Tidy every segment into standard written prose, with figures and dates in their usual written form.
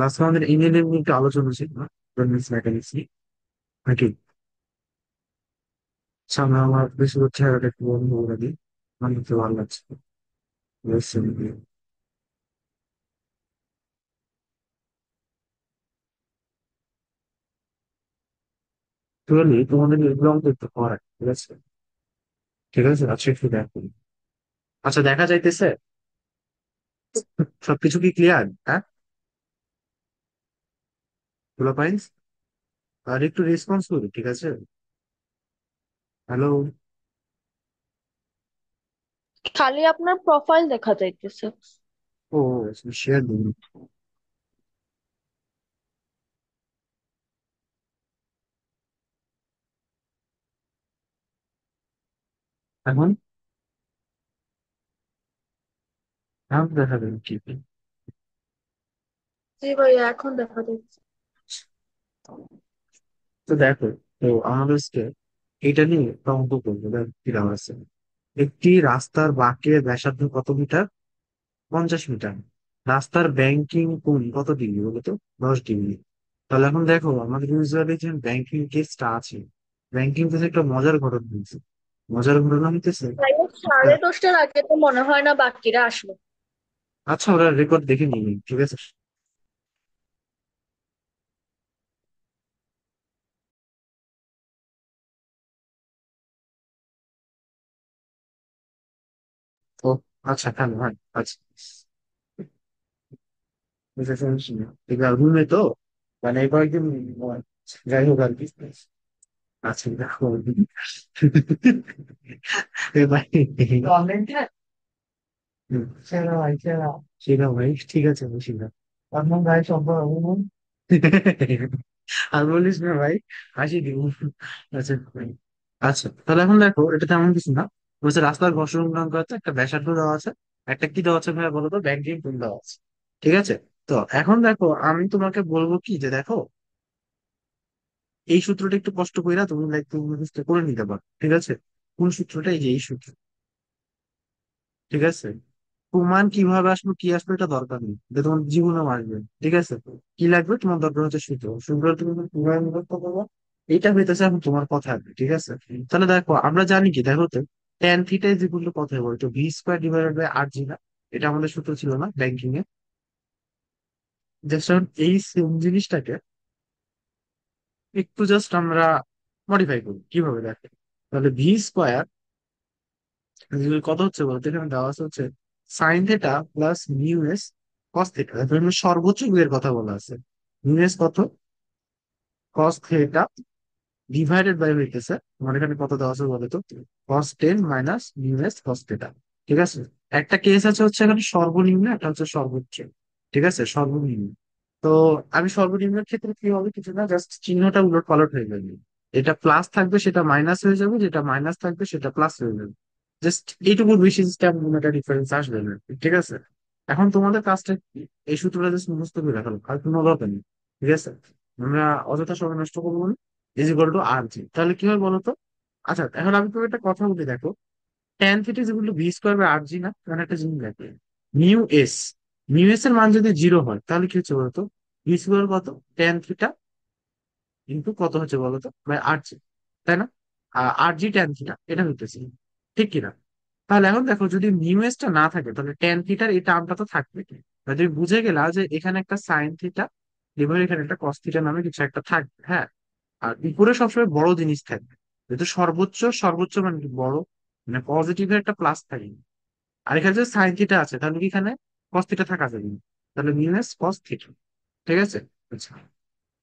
Last আমাদের engineering নিয়ে একটু আলোচনা ছিল না, মেকানিক্স নিয়ে নাকি? সামনে আমার বেশি হচ্ছে আর একটু বন্ধ করে দিই, আমার তো ভালো লাগছে। টুয়েলভে তোমাদের এক্সাম করতে হয়, ঠিক আছে? ঠিক আছে, আচ্ছা একটু দেখো। আচ্ছা, দেখা যাইতেছে সবকিছু কি ক্লিয়ার? হ্যাঁ, গুলো পাইন্স, আর একটু রেসপন্স করি, ঠিক আছে? হ্যালো। খালি আপনার প্রোফাইল দেখা যাইতেছে। ও, শেয়ার দিন এখন। এখন দেখা যাবে কি? জি ভাইয়া, এখন দেখা যাচ্ছে। তো দেখো, তো আমাদের এটা নিয়ে একটা অঙ্ক করবো, দেখ কিরাম আছে। একটি রাস্তার বাঁকের ব্যাসার্ধ কত মিটার? 50 মিটার। রাস্তার ব্যাংকিং কোণ কত ডিগ্রি বলো তো? 10 ডিগ্রি। তাহলে এখন দেখো, আমাদের ইউজুয়ালি যে ব্যাংকিং কেসটা আছে, ব্যাংকিং কেসে একটা মজার ঘটনা হয়েছে। মজার ঘটনা হইতেছে ভাইয়া, একটা। 10:30টার আগে তো মনে হয় না বাকিরা আসলো। আচ্ছা, ওরা রেকর্ড দেখে নিই, ঠিক আছে। তো আচ্ছা, কেন হয় আচ্ছা, এবার রুমে তো, মানে এবার একদিন, যাই হোক আর কি। আচ্ছা দেখো, এবার সেরা ভাই, সেরা। সেরা ভাই, ঠিক আছে, বসি না। আপনার ভাই সম্পর্ক আর বলিস না ভাই, হাসি দিব। আচ্ছা ভাই। আচ্ছা, তাহলে এখন দেখো, এটা তেমন কিছু না। বলছে রাস্তার ঘর্ষণ গুণাঙ্ক আছে, একটা ব্যাসার্ধ দেওয়া আছে, একটা কি দেওয়া আছে ভাই বলো তো? ব্যাংকিং কোণ দেওয়া আছে, ঠিক আছে? তো এখন দেখো, আমি তোমাকে বলবো কি, যে দেখো, এই সূত্রটা একটু কষ্ট করে না, তুমি লাইক তুমি মুখস্থ করে নিতে পারো, ঠিক আছে? কোন সূত্রটা? এই যে এই সূত্র, ঠিক আছে? প্রমাণ কিভাবে আসবে, কি আসবে, এটা দরকার নেই, এটা তোমার জীবনেও আসবে, ঠিক আছে? কি লাগবে তোমার? দরকার হচ্ছে সূত্র। সূত্র তুমি কিভাবে মুখস্থ করবো, এইটা হইতেছে এখন তোমার কথা আর কি, ঠিক আছে? তাহলে দেখো, আমরা জানি কি, দেখো তো, tan theta is equal to কত হবে বলতো? V square divided by R G না? এটা আমাদের সূত্র ছিল না ব্যাংকিং এ? জাস্ট এই সেম জিনিসটাকে একটু জাস্ট আমরা মডিফাই করি, কিভাবে দেখো। তাহলে ভি স্কোয়ার কত হচ্ছে বলতে, এখানে দেওয়া আছে হচ্ছে sign theta plus mu S cos theta. এখানে সর্বোচ্চ এর কথা বলা আছে। মিউ এস কত? কস থিটা ডিভাইডেড বাই হইতেছে, আমার এখানে কত দেওয়া আছে বলতো? কস 10 minus mu S cos theta, ঠিক আছে? একটা কেস আছে হচ্ছে এখানে সর্বনিম্ন, একটা হচ্ছে সর্বোচ্চ, ঠিক আছে? সর্বনিম্ন। তো আমি সর্বনিম্নের ক্ষেত্রে কি হবে, কিছু না, জাস্ট চিহ্নটা উলট পালট হয়ে যাবে। এটা প্লাস থাকবে সেটা মাইনাস হয়ে যাবে, যেটা মাইনাস থাকবে সেটা প্লাস হয়ে যাবে। জাস্ট এইটুকু বেশি তেমন একটা ডিফারেন্স আসবে না, ঠিক আছে? এখন তোমাদের কাজটা কি, এই সূত্রটা জাস্ট মুখস্থ করে রাখো, আর কোনো দরকার নেই, ঠিক আছে? আমরা অযথা সময় নষ্ট করবো না। ইজ ইকুয়াল টু আর জি, তাহলে কি হয় বলো তো? আচ্ছা, এখন আমি তোমাকে একটা কথা বলি, দেখো, tan theta is equal to V square by R G না? মানে একটা জিনিস দেখবে, মিউ এস, মিউ এস এর মান যদি 0 হয় তাহলে কি হচ্ছে বলতো? ভি স্কোয়ার কত? ট্যান থিটা ইন্টু কত হচ্ছে বলতো, বাই আর জি, তাই না? আর জি ট্যান থিটা, এটা হইতেছে, ঠিক কিনা? তাহলে এখন দেখো, যদি মিউএস টা না থাকে তাহলে ট্যান থিটার এই টার্মটা তো থাকবে। তাহলে তুমি বুঝে গেলা যে এখানে একটা সাইন থিটা এবার এখানে একটা কস থিটা নামে কিছু একটা থাকবে, হ্যাঁ। আর উপরে সবসময় বড় জিনিস থাকবে, যেহেতু সর্বোচ্চ, সর্বোচ্চ মানে কি বড়, মানে পজিটিভের একটা প্লাস থাকে। আর এখানে যে সাইন থিটা আছে, তাহলে কি এখানে কস থিটা থাকা যাবে না? তাহলে মিউএস কস থিটা, ঠিক আছে? আচ্ছা,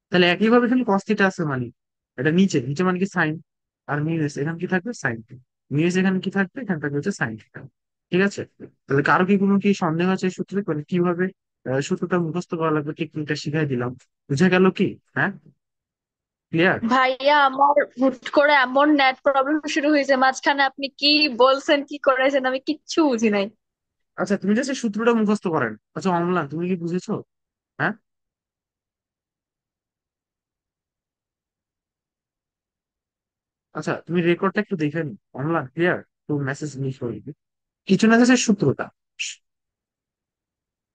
তাহলে একইভাবে এখানে কস থিটা আছে মানে, এটা নিচে, নিচে মানে কি সাইন, আর মিউএস এখানে কি থাকবে? সাইন। মিউএস এখানে কি থাকবে? এখানে থাকবে হচ্ছে সাইন থিটা, ঠিক আছে? তাহলে কারো কি কোনো কি সন্দেহ আছে এই সূত্রে, মানে কিভাবে সূত্রটা মুখস্থ করা লাগবে, টেকনিকটা শিখাই দিলাম। বুঝা গেল কি? হ্যাঁ, ক্লিয়ার? ভাইয়া, আমার হুট করে এমন নেট প্রবলেম শুরু হয়েছে মাঝখানে, আপনি কি বলছেন কি করেছেন আমি কিচ্ছু বুঝি নাই। আচ্ছা, তুমি যে সূত্রটা মুখস্থ করেন, আচ্ছা অমলান, তুমি কি বুঝেছো? হ্যাঁ, আচ্ছা, তুমি রেকর্ডটা একটু দেখে নি অমলান, ক্লিয়ার? তো মেসেজ মিস করে দিবি। কিছু না, সূত্রটা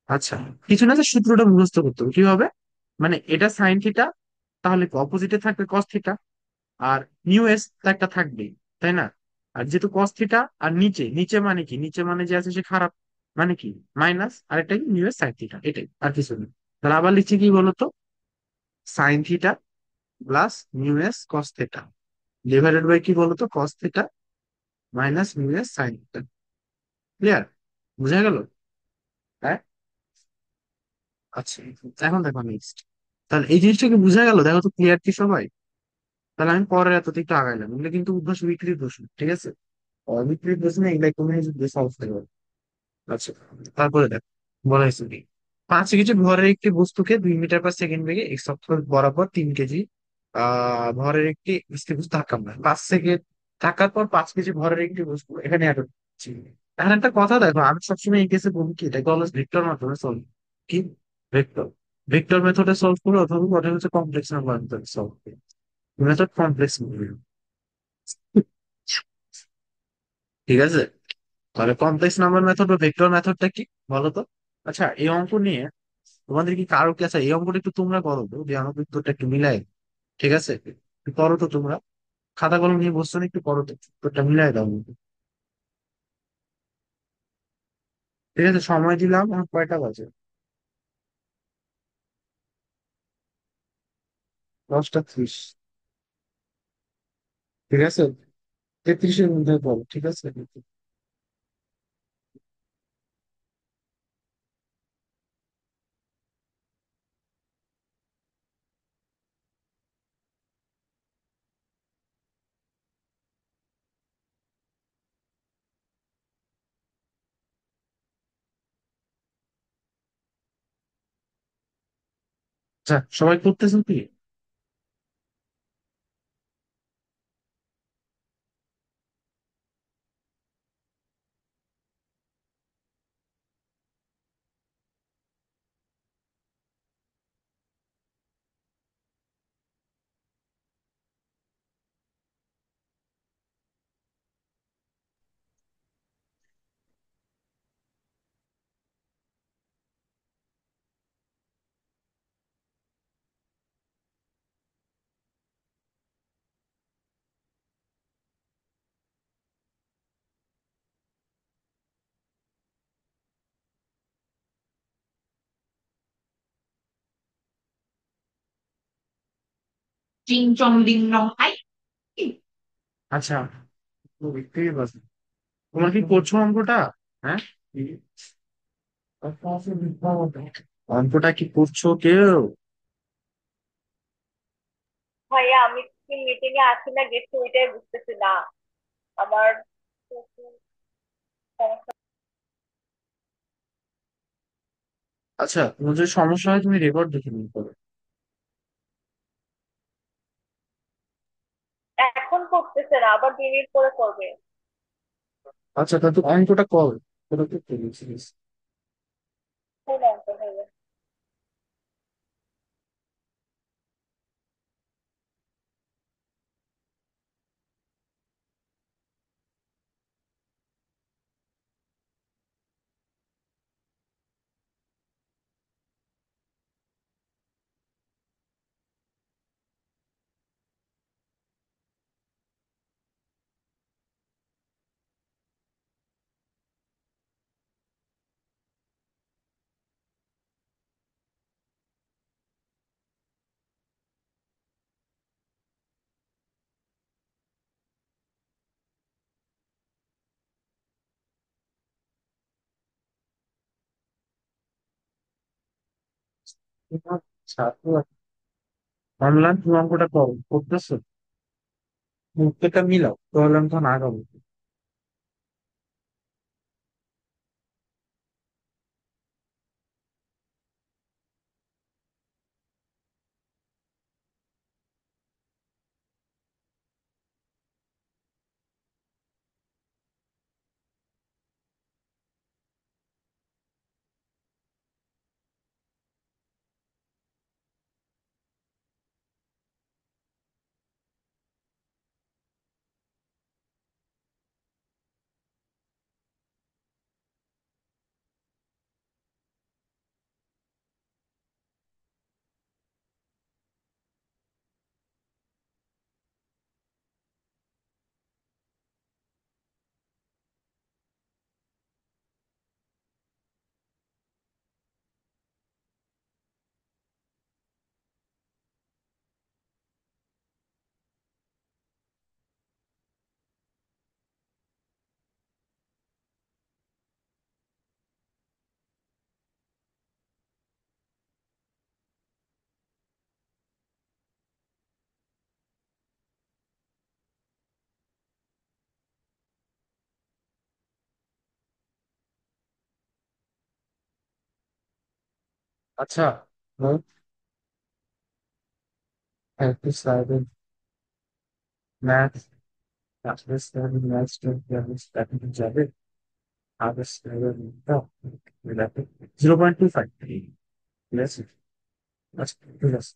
আচ্ছা, কিছু না, যে সূত্রটা মুখস্থ করতে হবে কিভাবে। মানে এটা সাইন থিটা, তাহলে অপোজিটে থাকবে কস থিটা, আর মিউ এস তো একটা থাকবেই, তাই না? আর যেহেতু কস থিটা, আর নিচে নিচে মানে কি, নিচে মানে যে আছে সে খারাপ, মানে কি মাইনাস, আর একটা কি মিউ এস সাইন থিটা, এটাই আর কিছু নেই। তাহলে আবার লিখছি কি বলতো, sine theta plus mu S cos theta divided by কি বলতো, cos theta minus mu S sine theta. Clear? বুঝা গেল? হ্যাঁ। আচ্ছা, এখন দেখো নেক্সট। তাহলে এই জিনিসটা কি বুঝা গেল? দেখো তো ক্লিয়ার কি সবাই? তাহলে আমি পরের এততে একটু আগাইলাম, এগুলো কিন্তু উদ্ভাস বিক্রির প্রশ্ন, ঠিক আছে? বিক্রির প্রশ্ন এগুলো তুমি সলভ করতে পারবে। আচ্ছা, তারপরে দেখো, বলা হয়েছে কি, 5 কেজি ভরের একটি বস্তুকে 2 মিটার পার সেকেন্ড বেগে এক্স অক্ষ বরাবর 3 কেজি ভরের একটি স্থির ধাক্কা মারে 5 সেকেন্ড। ধাক্কার পর 5 কেজি ভরের একটি বস্তু এখানে এত ছিল। এখন একটা কথা দেখো, আমি সবসময় এই কেসে বলি কি, এটাকে অলওয়েজ ভেক্টর মাধ্যমে সলভ, কি ভেক্টর, ভেক্টর মেথডে সলভ করে, অথবা ওটা হচ্ছে কমপ্লেক্স নাম্বার মেথডে সলভ করে, মেথড কমপ্লেক্স। ঠিক আছে, তাহলে কমপ্লেক্স নাম্বার মেথড বা ভেক্টর মেথডটা কি বলো তো? আচ্ছা, এই অঙ্ক নিয়ে তোমাদের কি কারো কি, আচ্ছা এই অঙ্কটা একটু তোমরা করো তো, যে আমাকে উত্তরটা একটু মিলাই, ঠিক আছে? একটু করো তো তোমরা, খাতা কলম নিয়ে বসছো না, একটু করো তো, উত্তরটা মিলাই দাও আমাকে। ঠিক আছে, সময় দিলাম, আমার কয়টা বাজে? 10টা 30। ঠিক আছে, 33-এর মধ্যে বলো, ঠিক আছে? আচ্ছা, সবাই করতেছেন কি? Trinh trong đinh long ách. আচ্ছা, তো দেখতেই পাচ্ছি। তোমরা কি করছো অঙ্কটা? হ্যাঁ, অঙ্কটা কি করছো কেউ? ভাইয়া আমি কি মিটিং এ আছি না গেছি ওইটাই বুঝতেছি না। আমার প্রচুর সমস্যা। আচ্ছা, তোমার যদি সমস্যা হয় তুমি রেকর্ড দেখে নিতে পারো। এখন করতেছে না, আবার 2 মিনিট পরে করবে। আচ্ছা, তা তো অঙ্কটা কর, ওটা তো করেছিস। কোন অঙ্ক ভাইয়া? ছাত্র অনলাইন, তুমি অঙ্কটা কর, করতেছো? উত্তরটা মিলাও, তাহলে আমি তখন আগাবো। আচ্ছা, একটু স্লাইডে ম্যাথ, আসলে স্লাইডে ম্যাথ যাবে, আগে স্লাইডে 0.25, ঠিক আছে। আচ্ছা, ঠিক আছে।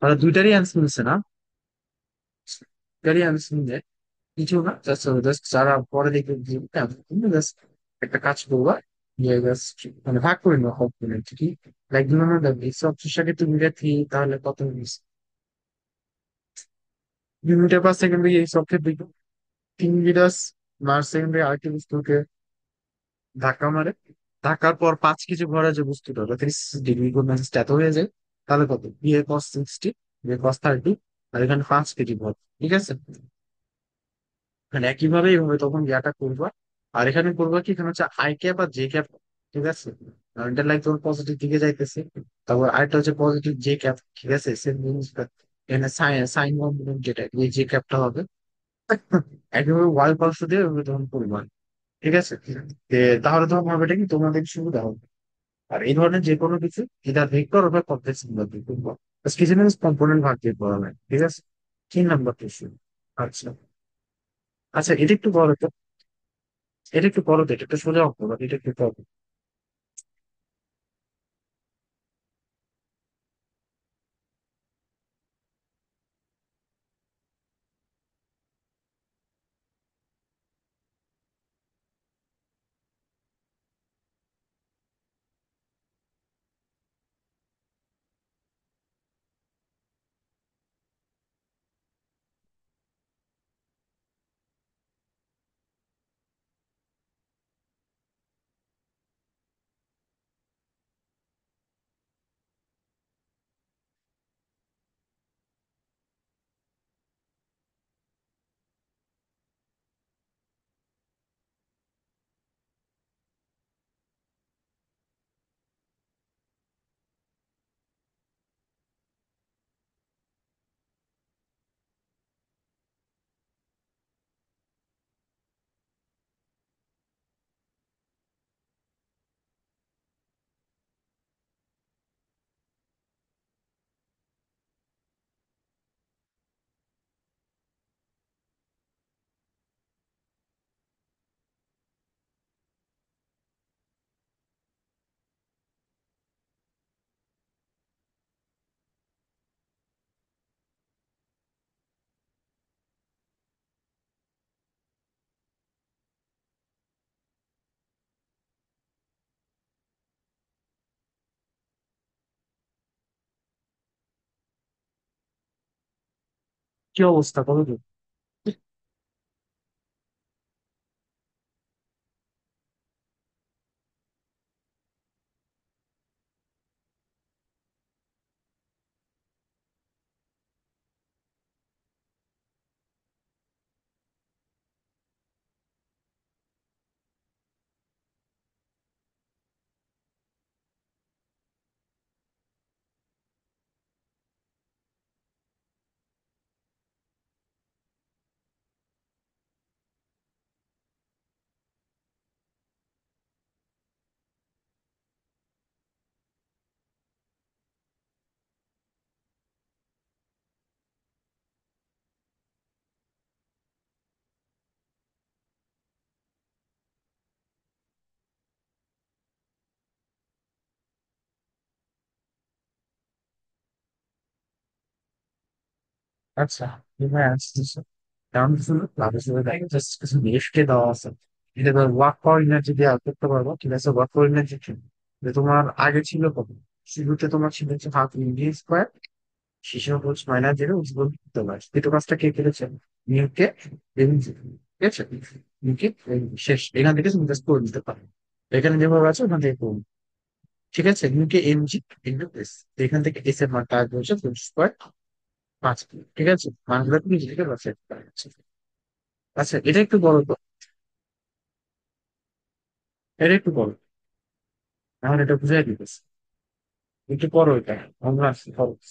তাহলে দুইটারই অ্যান্সার মিলছে না? দুইটারই অ্যান্সার মিলে কিছু না, জাস্ট জাস্ট যারা পরে দেখবে জাস্ট একটা কাজ করবা, যে জাস্ট মানে ভাগ করে নেওয়া কম্পোনেন্ট কি, লাইক ধরুন এই সবচেয়ে সাথে তুমি মিলে থ্রি, তাহলে কত মিস, 2 মিটার পার সেকেন্ড এই সবচেয়ে দুই 3 মিটার মার সেকেন্ডে আরেকটি বস্তুকে ধাক্কা মারে, ধাক্কার পর 5 কেজি ভরা যে বস্তুটা ওটা 30 ডিগ্রি কোণ এত হয়ে যায়, তাহলে কত, B A cos 60, B A কস 30, আর এখানে 5 কেজি ভর, ঠিক আছে। মানে একইভাবে এইভাবে তখন ইয়াটা করবা। আর এখানে করবা কি, এখানে হচ্ছে আই ক্যাপ আর জে ক্যাপ, ঠিক আছে। আর এটা লাইক তোমার পজিটিভ দিকে যাইতেছে, তারপর আরেকটা হচ্ছে পজিটিভ জে ক্যাপ, ঠিক আছে। সেম জিনিসটা এখানে সাইন সাইন কম্পোনেন্ট যেটা, এই জে ক্যাপটা হবে একইভাবে ওয়াল পালস দিয়ে ওইভাবে তখন করবা, ঠিক আছে। তাহলে তখন হবে এটা কি, তোমাদের সুবিধা হবে। আর এই ধরনের যে কোনো কিছু এটা ভেক্টর অথবা কমপ্লেক্স নাম্বার দিয়ে করবো, কিছু না কম্পোনেন্ট ভাগ দিয়ে করা হয়, ঠিক আছে। 3 নাম্বার কোশ্চেন। আচ্ছা, আচ্ছা, এটা একটু বলো তো, এটা একটু করো তো, এটা একটু সোজা অঙ্ক, বাট এটা একটু করো। কি অবস্থা, বলো তো। আচ্ছা, হ্যাঁ আসতেছে। তেমন কিছু না, লাভের সাথে দেখো জাস্ট কিছু লিফটে দেওয়া আছে। এটা ধর ওয়ার্ক পাওয়ার এনার্জি দিয়ে আউট করতে পারবো, ঠিক আছে? ওয়ার্ক পাওয়ার এনার্জি যে তোমার আগে ছিল কত, শুরুতে তোমার ছিল হচ্ছে হাফ ইন্ডি স্কোয়ার, শিশু হচ্ছে মাইনাস জিরো উজ্জ্বল তোমার দ্বিতীয় কাজটা কে করেছে? নিউকে এমজি, ঠিক আছে? নিউকে শেষ, এখান থেকে তুমি জাস্ট করে দিতে পারো, এখানে যেভাবে আছে ওখান থেকে করুন, ঠিক আছে? নিউকে এমজি ইন্টু এস, এখান থেকে এস এর মানটা আসবে হচ্ছে 5, ঠিক আছে? মানগুলো তুমি নিজে থেকে বাছাই করতে পারছো। আচ্ছা এটা একটু বলো তো, এটা একটু বলো, এখন এটা বুঝাই দিতেছি, একটু পড়ো এটা, আমরা আসছি খরচ।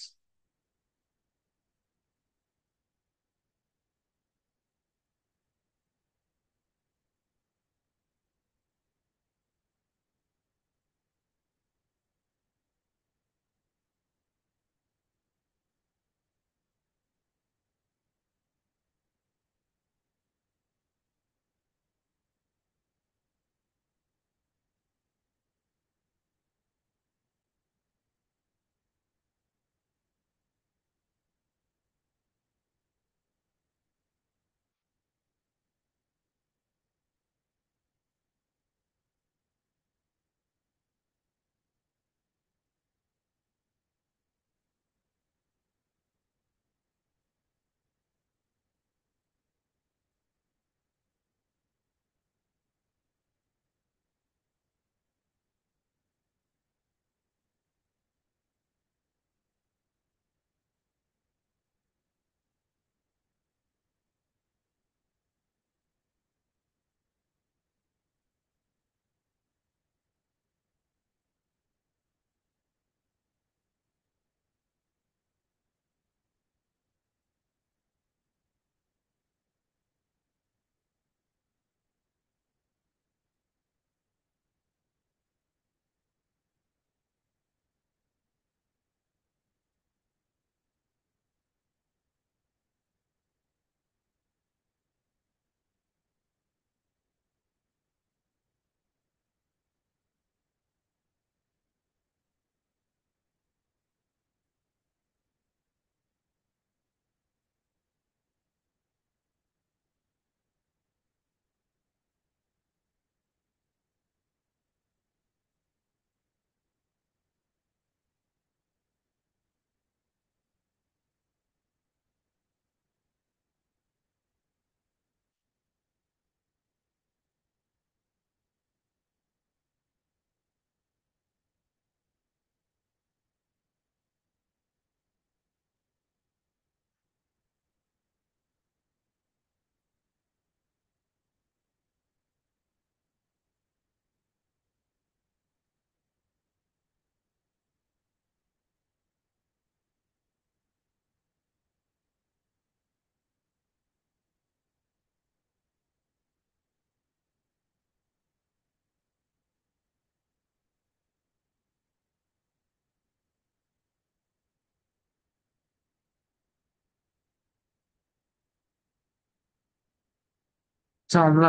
আচ্ছা আমরা,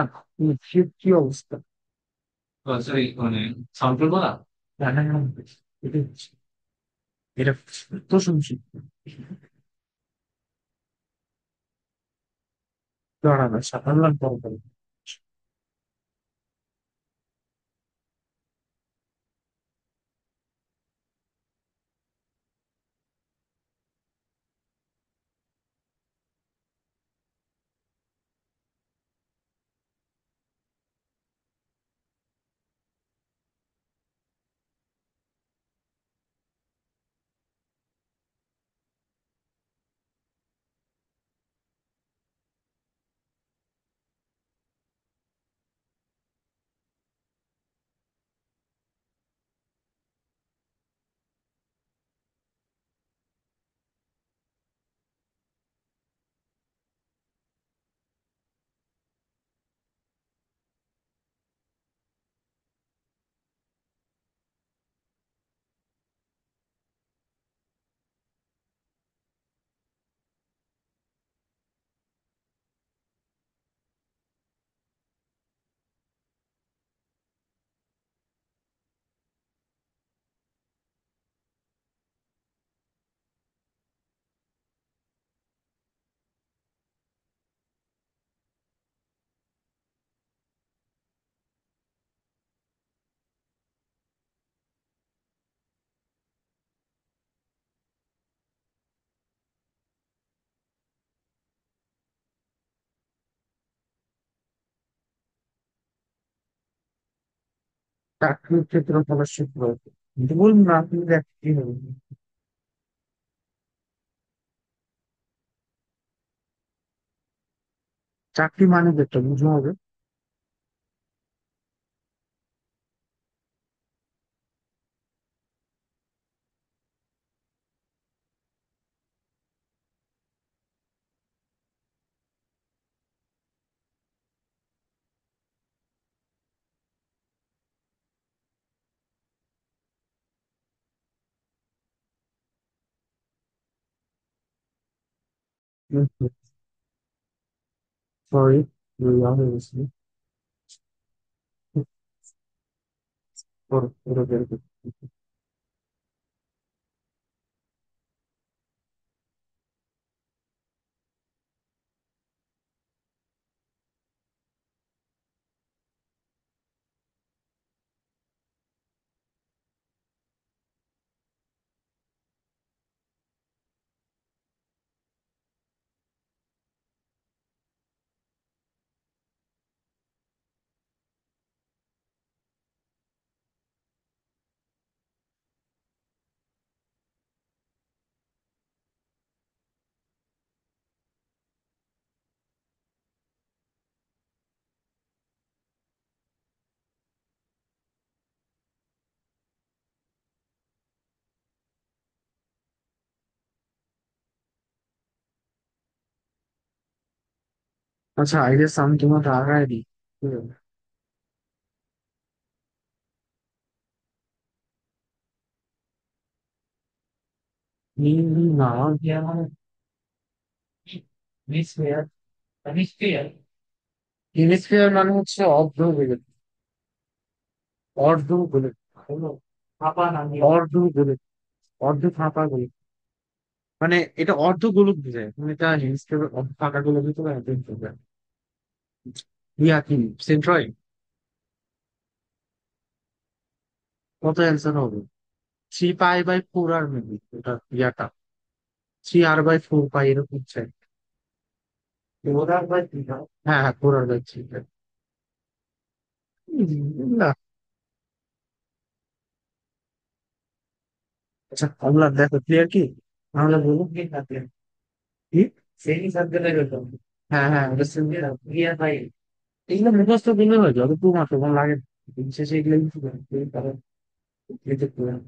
কি কি অবস্থা? সরি মানে সাম্পল বলা, হ্যাঁ হ্যাঁ হ্যাঁ, এটাই হচ্ছে। এটা তো শুনছি, দাঁড়ানো সাধারণ পরবর্তী। চাকরির ক্ষেত্রফলের সূত্র। কিন্তু বলুন না, আপনি দেখ কি হবে। চাকরি মানে যেটা বুঝতে হবে। সরি, হয়ে গেছে। ওরা বের করতে। আচ্ছা, আইডিয়া আমি তোমাকে আগায় দিই। না, হেমিস্ফিয়ার মানে হচ্ছে অর্ধ গোলক। অর্ধ গোলক। অর্ধ গোলক। অর্ধ ফাঁপা গোলক। মানে এটা অর্ধ গোলক বোঝায়, মানে এটা হেমিস্ফিয়ার অর্ধ ফাঁকা গোলক দিতে পারে। ইয়া কি সেন্ট্রয়েড? কত অ্যান্সার হবে? 3 পাই বাই 4 আর মেবি ওটা ইয়াটা 3 আর বাই 4 পাই এরকম হচ্ছে। 4 আর বাই 3। হ্যাঁ হ্যাঁ, 4 আর বাই 3। না। আচ্ছা, আমরা দেখো ক্লিয়ার কি? আমরা বলবো কি থাকে কি সেই সাবজেক্টে গেলাম। হ্যাঁ হ্যাঁ, ওটা ক্লিয়ার ভাই। এগুলো মুখস্থ করলে হয়, যত টু মাত্র কোনো লাগে না। দিন শেষে এগুলো কিছু করে না, কারণ এটা করে না।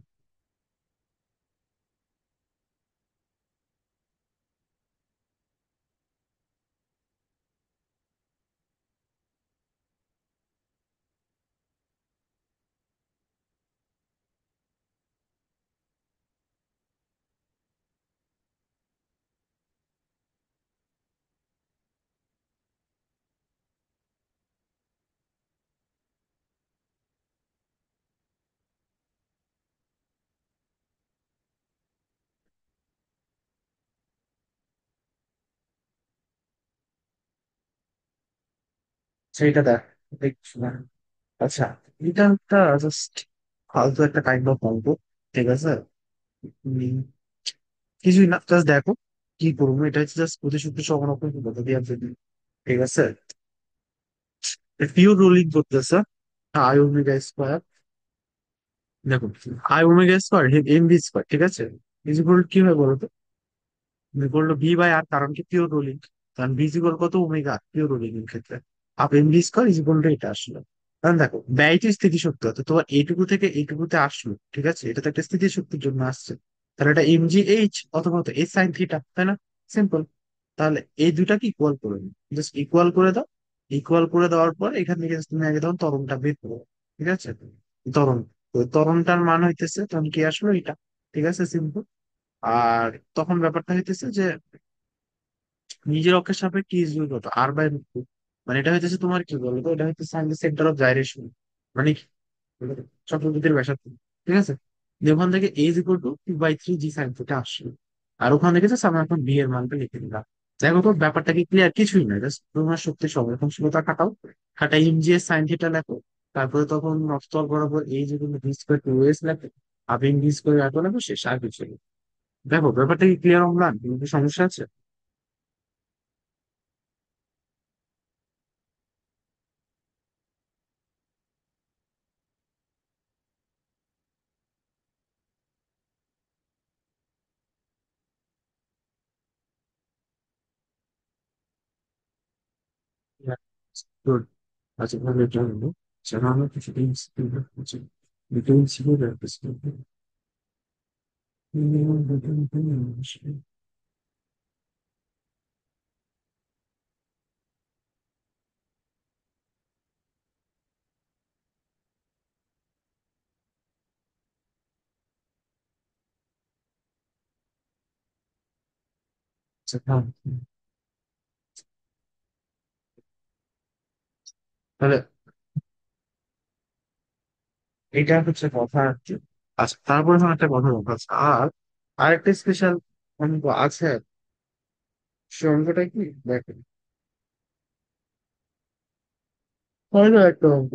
সেইটা দেখ, দেখছি না। আচ্ছা, এটা একটা জাস্ট ফালতু একটা কাইন্ড অফ অঙ্ক। ঠিক আছে। উম, কিছুই না, জাস্ট দেখো কি করবো। এটা হচ্ছে জাস্ট প্রতিশক্তি সমানুপাত পদ্ধতি দেওয়ার জন্য। ঠিক আছে। পিওর রোলিং করতেছে আই ওমেগা স্কোয়ার। দেখো, I omega square M V square, ঠিক আছে। ইজিকল কি হয় বলতো? করলো ভি বাই আর, কারণ কি পিওর রোলিং। কারণ ভি ইজিকল কত, ওমেগা পিওর রোলিং এর ক্ষেত্রে। আপ এম ভি স্কোয়ার ইজিকল এটা আসলো। কারণ দেখো, ব্যয়টি স্থিতিশক্তি হতো তোমার এইটুকু থেকে এইটুকুতে আসলো, ঠিক আছে, এটা তো একটা স্থিতিশক্তির জন্য আসছে। তাহলে এটা এম জি এইচ অথবা হতো এস সাইন থিটা, তাই না? সিম্পল। তাহলে এই দুটাকে ইকুয়াল করে নিই, জাস্ট ইকুয়াল করে দাও। ইকুয়াল করে দেওয়ার পর এখান থেকে just তুমি আগে তখন ত্বরণটা বের করো। ঠিক আছে। ত্বরণ। তো ত্বরণটার মান হইতেছে তখন কি আসলো এটা। ঠিক আছে, সিম্পল। আর তখন ব্যাপারটা হইতেছে যে নিজের অক্ষের সাপেক্ষে ইজ ইকুয়াল কত আর বাই রুট টু। মানে এটা হইতেছে তোমার কি বলতো, এটা হইতেছে সেন্টার অফ জাইরেশন। মানে কি? চক্রবৃদ্ধির ব্যাসার্ধ। ঠিক আছে। দিয়ে ওখান থেকে as equal to 2/3 G sine theta আসলো। আর ওখান থেকে জাস্ট আমরা এখন বি এর মানটা লিখে দিলাম। দেখো তো ব্যাপারটা কি ক্লিয়ার? কিছুই না, জাস্ট তোমার শক্তি সংরক্ষণশীলতা কাটাও। কাটা এম জি এর সাইন থিটা লেখো। তারপরে তখন নস্তল বরাবর এই যে কোনো বি স্কোয়ার টু এস লেখো। আবেন বি স্কোয়ার এত লেখো, শেষ আর কিছু নেই। দেখো ব্যাপারটা কি ক্লিয়ার? অম্লান কোনো কি সমস্যা আছে? গুড। আচ্ছা তাহলে এটা হলো, যারা আমরা কিছুদিন ভিটামিন সি করে রাখতেছি। আচ্ছা, তাহলে এটা হচ্ছে কথা আর কি। আচ্ছা তারপরে আমার একটা কথা বলবো। আচ্ছা, আর আরেকটা স্পেশাল অঙ্ক আছে। সে অঙ্কটা কি দেখেন, হয় না একটা অঙ্ক।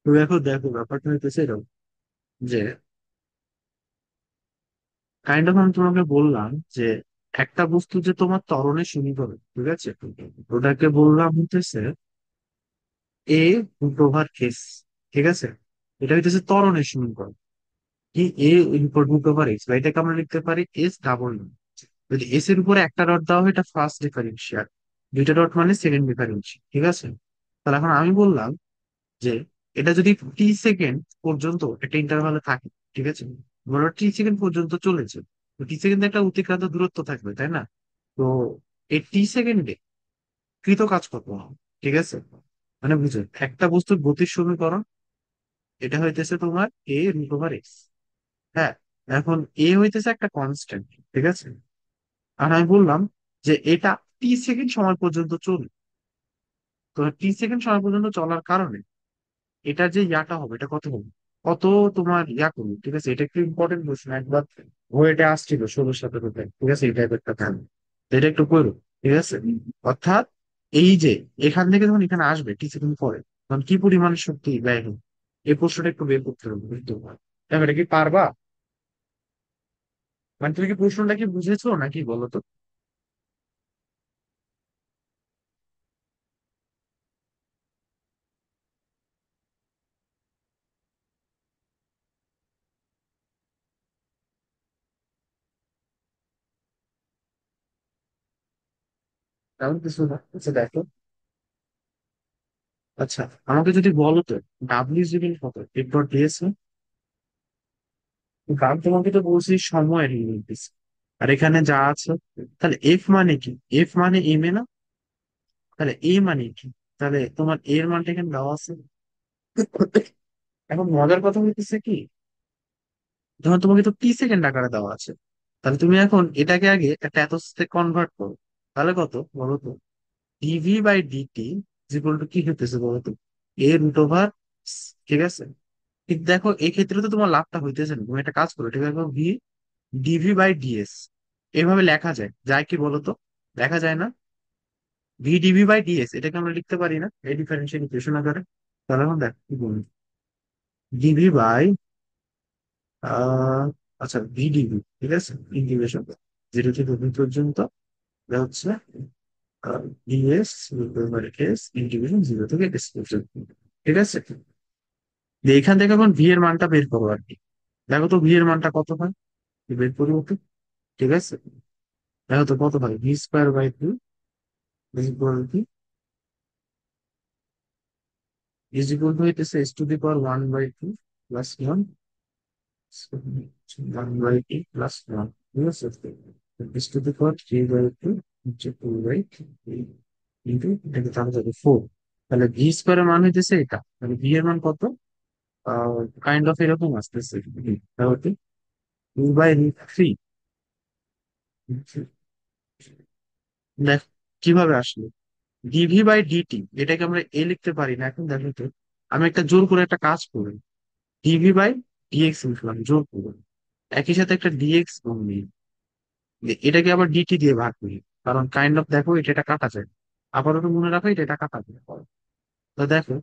তো দেখো দেখো ব্যাপারটা হইতেছে এরকম যে, কাইন্ড অফ আমি তোমাকে বললাম যে একটা বস্তু যে তোমার ত্বরণের সমীকরণ, ঠিক আছে, ওটাকে বললাম হইতেছে এ রুট ওভার এস, ঠিক আছে। এটা হইতেছে ত্বরণের সমীকরণ। কি এ রুট ওভার এক্স, বা এটাকে আমরা লিখতে পারি এস ডাবল। যদি এস এর উপরে একটা ডট দেওয়া হয় এটা ফার্স্ট ডিফারেন্সিয়াল, দুইটা ডট মানে সেকেন্ড ডিফারেন্সিয়াল, ঠিক আছে। তাহলে এখন আমি বললাম যে এটা যদি টি সেকেন্ড পর্যন্ত একটা ইন্টারভালে থাকে, ঠিক আছে, ধরো টি সেকেন্ড পর্যন্ত চলেছে, তো টি সেকেন্ডে একটা অতিক্রান্ত দূরত্ব থাকবে, তাই না? তো এই টি সেকেন্ডে কৃত কাজ কত হবে, ঠিক আছে। মানে বুঝো, একটা বস্তুর গতির সমীকরণ এটা হইতেছে তোমার এ রুট ওভার এক্স। হ্যাঁ, এখন এ হইতেছে একটা কনস্ট্যান্ট, ঠিক আছে। আর আমি বললাম যে এটা টি সেকেন্ড সময় পর্যন্ত চলবে। তো টি সেকেন্ড সময় পর্যন্ত চলার কারণে এটার যে ইয়াটা হবে এটা কত হবে, কত তোমার ইয়া করবে, ঠিক আছে। এটা একটু ইম্পর্টেন্ট প্রশ্ন, একবার বইটা আসছিল 16-17 ঠিক আছে, এই টাইপের একটা থাকবে। তো এটা একটু করো, ঠিক আছে। অর্থাৎ এই যে এখান থেকে যখন এখানে আসবে কিছুদিন পরে, তখন কি পরিমাণ শক্তি ব্যয় হবে, এই প্রশ্নটা একটু বের করতে হবে বুঝতে পারবে। দেখো এটা কি পারবা? মানে তুমি কি প্রশ্নটা কি বুঝেছো নাকি বলো তো? তেমন কিছু না, আচ্ছা দেখো। আচ্ছা, আমাকে যদি বলো তো ডাব্লিউ জিবি কত এরপর দিয়েছে, কারণ তোমাকে তো বলছি সময়ের ইউনিট দিচ্ছে। আর এখানে যা আছে, তাহলে এফ মানে কি? এফ মানে এম এ না? তাহলে এ মানে কি? তাহলে তোমার এর মানটা এখানে দেওয়া আছে। এখন মজার কথা হইতেছে কি, যখন তোমাকে তো টি সেকেন্ড আকারে দেওয়া আছে, তাহলে তুমি এখন এটাকে আগে একটা এত কনভার্ট করো। তাহলে কত বলো তো, DV by DT equal to কি হইতেছে বলো তো, এ রুট ওভার, ঠিক আছে। ঠিক দেখো এই ক্ষেত্রে তো তোমার লাভটা হইতেছে না, তুমি একটা কাজ করো, ঠিক আছে, ভি ডিভি বাই ডিএস এভাবে লেখা যায়, যায় কি বলতো? লেখা যায় না? ভি ডিভি বাই ডিএস এটাকে আমরা লিখতে পারি না এই ডিফারেন্সিয়াল ইকুয়েশন আকারে? তাহলে এখন দেখ কি বলি, ডিভি বাই আহ আচ্ছা ভি ডিভি, ঠিক আছে, ইন্টিগ্রেশন 0 থেকে 2 পর্যন্ত, এটা হচ্ছে ডিএস এস ইন্টিগ্রেশন 0 থেকে এস পর্যন্ত, ঠিক আছে। দিয়ে এখান থেকে এখন ভি এর মানটা বের করবো আর কি। দেখো তো ভি এর মানটা কত হয়, বের করবো তো, ঠিক আছে। দেখো তো কত হয়, V square by two is equal to, is equal to হইতেছে S to the power 1/2 plus 1 by 2 plus 1, ঠিক আছে। এস টু দি পাওয়ার 3/2 হচ্ছে 2/3 ইন্টু এটাকে তাহলে যাবে 4। তাহলে ভি স্কোয়ারের মান হইতেছে এটা, তাহলে ভি এর মান কত? কাইন্ড অফ এরকম আসতেছে, তাহলে 2/3। দেখ কিভাবে আসলো, ডিভি বাই ডিটি এটাকে আমরা এ লিখতে পারি না। এখন দেখো তো, আমি একটা জোর করে একটা কাজ করি, ডিভি বাই ডিএক্স লিখলাম জোর করে, একই সাথে একটা ডিএক্স বলি, এটাকে আবার ডিটি দিয়ে ভাগ করি, কারণ কাইন্ড অফ দেখো এটা এটা কাটা যায়। আপাতত মনে রাখো এটা এটা কাটা যায়। তো দেখো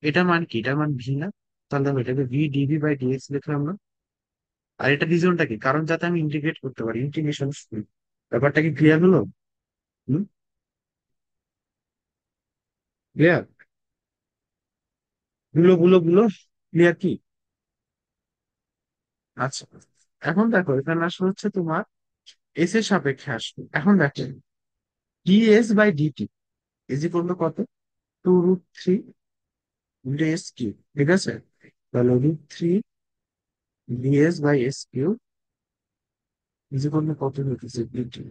এটার মান কি, এটার মান ভি না? তাহলে দেখো এটাকে ভি ডিভি বাই ডিএক্স লিখলাম না? আর এটা রিজনটা কি, কারণ যাতে আমি ইন্টিগ্রেট করতে পারি, ইন্টিগ্রেশন। ব্যাপারটা কি ক্লিয়ার হলো? হুম, ক্লিয়ার? গুলো ক্লিয়ার কি? আচ্ছা, এখন দেখো এখানে আসলে হচ্ছে তোমার এস এর সাপেক্ষে আসবে। এখন দেখো DS by DT is equal to কত, 2√3 এস কিউব, ঠিক আছে? তাহলে √3 DS by S cube is equal to কত হইতেছে ডিটি।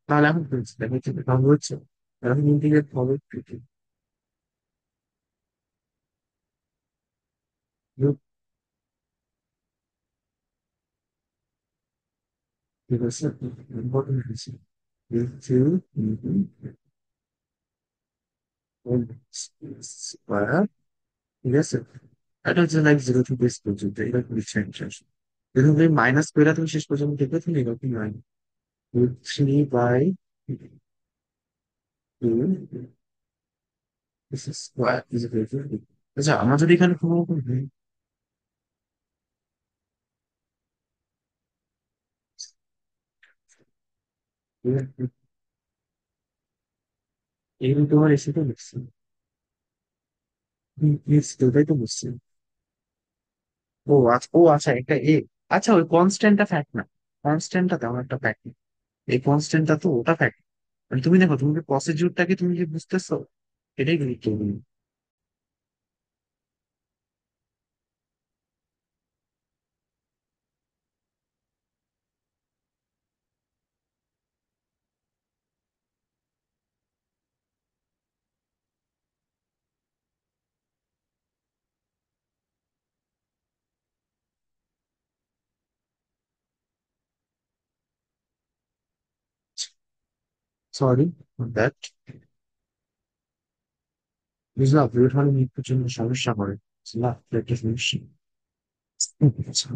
তাহলে এখন প্রিন্সিপাল হচ্ছে হবে হচ্ছে, এখন ইন্টিগ্রেট হবে ডিটি, ঠিক আছে? ইম্পর্টেন্ট হচ্ছে স্কোয়ার, ঠিক আছে? এটা হচ্ছে লাইক 0 থেকে বেস পর্যন্ত, এটা লিখছে অ্যান্সার। যদি তুমি মাইনাস করে তুমি শেষ পর্যন্ত দেখবে, তুমি এরকম হয় √3/2 স্কোয়ার ইজ ইকুয়াল টু। আচ্ছা, আমার যদি এখানে কোনো রকম এই তোমার এসে তো লিখছি, লিখছি তো, তাই তো বুঝছি। ও আচ্ছা, একটা এ, আচ্ছা ওই কনস্ট্যান্টটা ফ্যাক্ট না, কনস্ট্যান্টটা তেমন একটা ফ্যাক্ট না, এই কনস্ট্যান্টটা তো ওটা ফ্যাক্ট। মানে তুমি দেখো, তুমি প্রসিডিউরটাকে তুমি যে বুঝতেছো, এটাই গুরুত্বপূর্ণ। সরি দ্যাট, বুঝলাম বিয়ে হলে মৃত্যুর জন্য সমস্যা করে, বুঝলা একটা সমস্যা। আচ্ছা,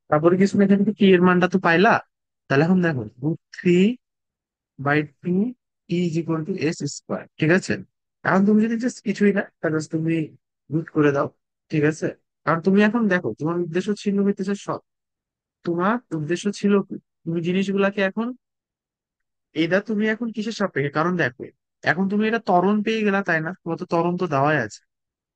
তারপরে কিছু না, এখানে কি এর মানটা তো পাইলা। তাহলে এখন দেখো √3/2 is equal two S square, ঠিক আছে? এখন তুমি যদি জাস্ট কিছুই না, তাহলে just তুমি রুট করে দাও, ঠিক আছে? কারণ তুমি এখন দেখো, তোমার উদ্দেশ্য ছিল হইতেছে সব, তোমার উদ্দেশ্য ছিল কি? তুমি জিনিসগুলাকে এখন, এটা তুমি এখন কিসের সাপেক্ষে, কারণ দেখো, এখন তুমি এটা ত্বরণ পেয়ে গেলা, তাই না? তোমার তো ত্বরণ তো দেওয়াই আছে,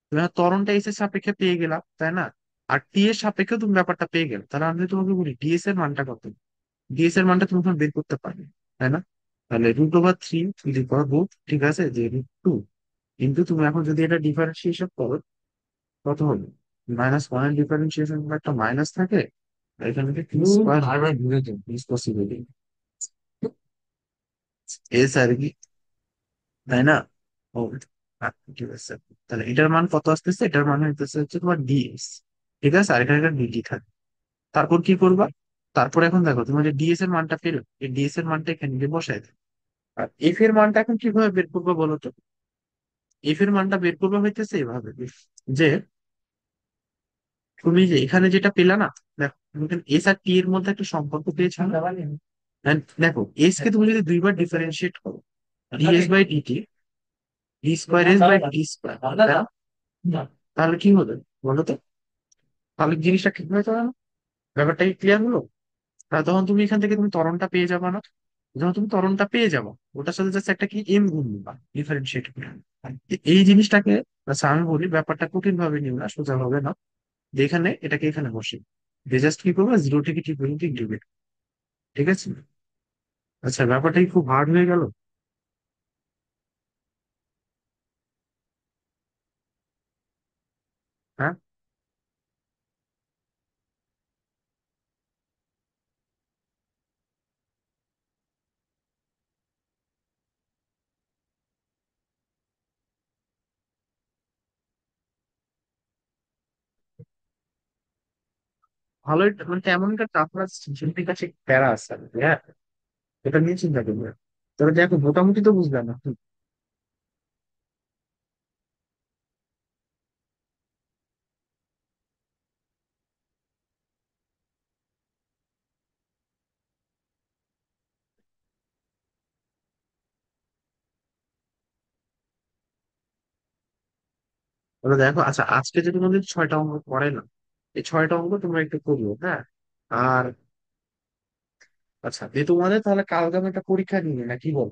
তুমি এখন ত্বরণটা এস এর সাপেক্ষে পেয়ে গেলা, তাই না? আর টি এর সাপেক্ষে তুমি ব্যাপারটা পেয়ে গেলে, তাহলে আমি যদি তোমাকে বলি ডিএস এর মানটা কত, ডিএস এর মানটা তুমি এখন বের করতে পারবে, তাই না? তাহলে √3 √, ঠিক আছে, যে √2, কিন্তু তুমি এখন যদি এটা ডিফারেন্সিয়েশন করো, কত হবে? -1 এর ডিফারেন্সিয়েশন একটা মাইনাস থাকে, আর এখানে কি স্কোয়ার বারবার ঘুরে যাবে, ইজ পসিবল এস আর কি, তাই না? ও ঠিক আছে, তাহলে এটার মান কত আসতেছে, এটার মান হইতেছে হচ্ছে তোমার ডিএস, ঠিক আছে? আর এখানে একটা ডিটি থাকে। তারপর কি করবা? তারপর এখন দেখো, তোমার যে ডিএস এর মানটা পেলো, এই ডিএস এর মানটা এখানে গিয়ে বসাই দাও। আর এফ এর মানটা এখন কিভাবে বের করবো বলো তো? এফ এর মানটা বের করবো হইতেছে এভাবে, যে তুমি যে এখানে যেটা পেলা না, দেখো তুমি এখানে এস আর টি এর মধ্যে একটা সম্পর্ক পেয়েছো না? And দেখো, এস কে তুমি যদি দুইবার ডিফারেন্সিয়েট করো, ডিএস বাই ডিটি, d²s/dt², তাহলে কি হবে বলো তো? তাহলে জিনিসটা ঠিক হয়ে যাবে না? ব্যাপারটা কি ক্লিয়ার হলো? তাহলে তখন তুমি এখান থেকে তুমি ত্বরণটা পেয়ে যাবে না? যখন তুমি ত্বরণটা পেয়ে যাবো, ওটার সাথে জাস্ট একটা কি এম গুণ দিবা, ডিফারেন্সিয়েট করে। এই জিনিসটাকে, আচ্ছা আমি বলি, ব্যাপারটা কঠিন ভাবে নিও না, সোজা হবে না। যে এখানে এটাকে এখানে বসে, যে জাস্ট কি করবো, 0 থেকে টি পর্যন্ত ইন্টিগ্রেট, ঠিক আছে? আচ্ছা, ব্যাপারটা কি খুব হার্ড হয়ে গেল? হ্যাঁ, ভালোই, মানে তেমন একটা টাফ না, শিল্পীর কাছে প্যারা আছে আর কি, হ্যাঁ, এটা নিয়ে চিন্তা করবে। তবে দেখো, মোটামুটি তো বুঝবে না। তাহলে দেখো, আচ্ছা আজকে যে তোমাদের 6টা অঙ্ক পড়ে না, এই 6টা অঙ্ক তোমরা একটু করলো, হ্যাঁ? আর আচ্ছা, দিয়ে তোমাদের তাহলে কালকে আমি একটা পরীক্ষা নিয়ে, না কি বল?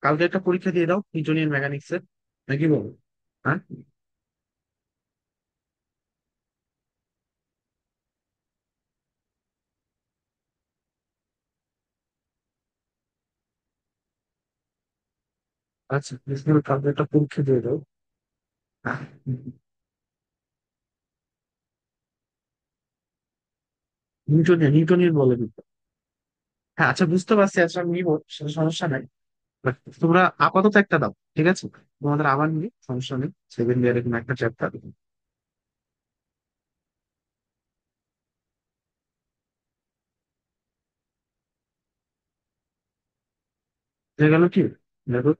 কালকে একটা পরীক্ষা দিয়ে দাও নিউটনিয়ান মেকানিক্স এর, নাকি বলো? হ্যাঁ, আচ্ছা, তুমি কালকে একটা পরীক্ষা দিয়ে দাও। হ্যাঁ, নিউটনের বলে দিত। হ্যাঁ আচ্ছা, বুঝতে পারছি, আচ্ছা আমি নিবো, সেটা সমস্যা নাই। বাট তোমরা আপাতত একটা দাও, ঠিক আছে? তোমাদের আবার নিয়ে সমস্যা নেই, সেকেন্ড ইয়ারে কোনো একটা চ্যাপ্টার হয়ে গেল কি, দেখো।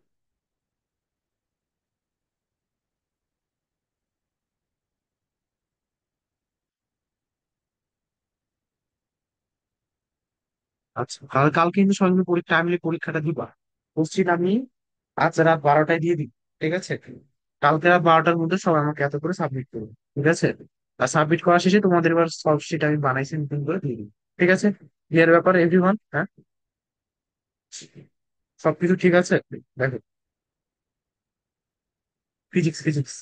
আচ্ছা, কালকে কিন্তু সবাই মিলে টাইমলি পরীক্ষাটা দিবা। কোশ্চিন আমি আজ রাত 12টায় দিয়ে দিই, ঠিক আছে? কালকে রাত 12টার মধ্যে সবাই আমাকে এত করে সাবমিট করবে, ঠিক আছে? আর সাবমিট করা শেষে তোমাদের এবার সলভ শিট আমি বানাইছি নতুন করে দিয়ে দিই, ঠিক আছে? ক্লিয়ার ব্যাপার এভরিওয়ান? হ্যাঁ, সবকিছু ঠিক আছে? দেখো, ফিজিক্স ফিজিক্স।